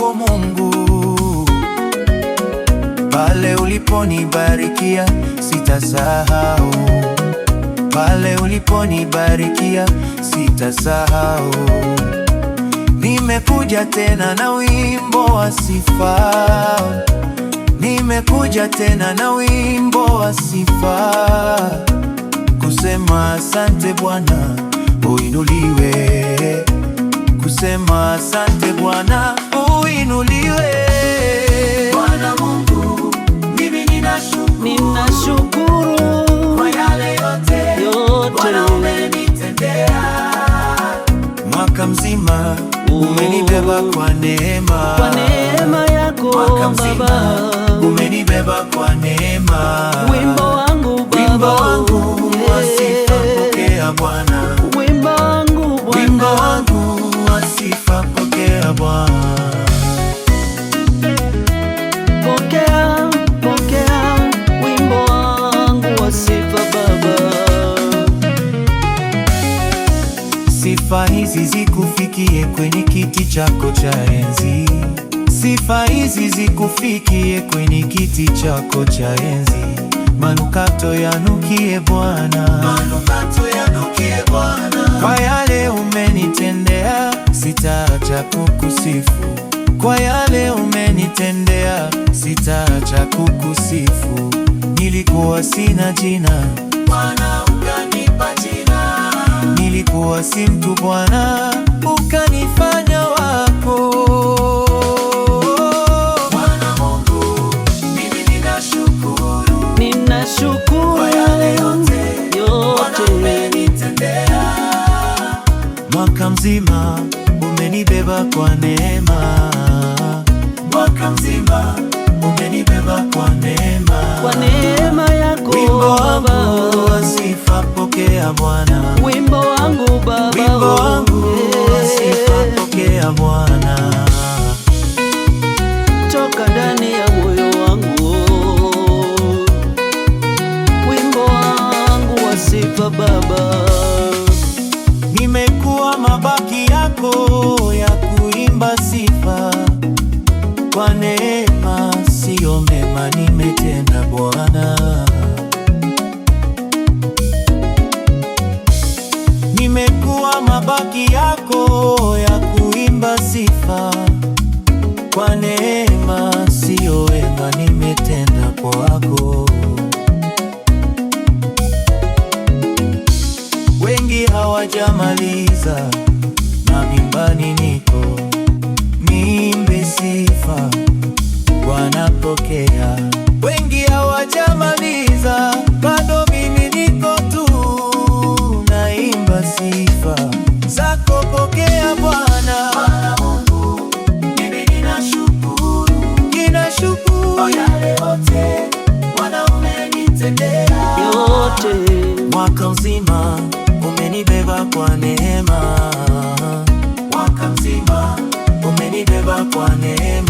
wako Mungu. Pale uliponibarikia sitasahau, pale uliponibarikia sitasahau. Nimekuja tena na wimbo wa sifa, nimekuja tena na wimbo wa sifa, kusema asante Bwana uinuliwe, kusema asante Bwana uinuliwe. Bwana Mungu, mimi ninashukuru kwa yale yote Bwana umenitendea. Mwaka mzima umenibeba kwa neema, kwa neema yako mwaka mzima umenibeba kwa neema. Wimbo wangu Baba, wimbo wangu wa sifa pokea Bwana, wimbo wangu Bwana, wimbo wangu wa sifa pokea Bwana. Pokea, pokea wimbo wangu wa sifa Baba. Sifa hizi zikufikie kwenye kiti chako cha enzi, sifa hizi zikufikie kwenye kiti chako cha enzi. Manukato yanukie Bwana, manukato yanukie Bwana. Kwa yale umenitendea sitaacha kukusifu, kwa yale umenitendea sitaacha kukusifu. Nilikuwa sina jina Bwana ukanipa jina, nilikuwa si mtu Bwana ukanifanya wako. Bwana Mungu, mimi ninashukuru kwa yale yote Bwana umenitendea. Mwaka mzima umenibeba kwa neema, mwaka mzima umenibeba kwa neema, kwa neema yako wimbo wangu wa sifa pokea Bwana, wimbo wangu Baba, wimbo wangu wa sifa pokea Bwana. toka ndani ya moyo wangu, wimbo wangu wa sifa Baba. Nimekuwa mabaki yako ya kuimba sifa, kwa neema sio mema nimetenda Bwana. Nimekuwa mabaki yako ya kuimba sifa, kwa neema sio wema nimetenda kwako. Wengi hawajamaliza na mimbani niko, niimbe sifa Bwana pokea. Wengi hawajamaliza bado mimi niko tu, naimba sifa zako pokea Bwana. Bwana Mungu, mimi ninashukuru kwa yale yote Bwana umenitendea Yote mwaka mzima umenibeba kwa neema, mwaka mzima umenibeba kwa neema.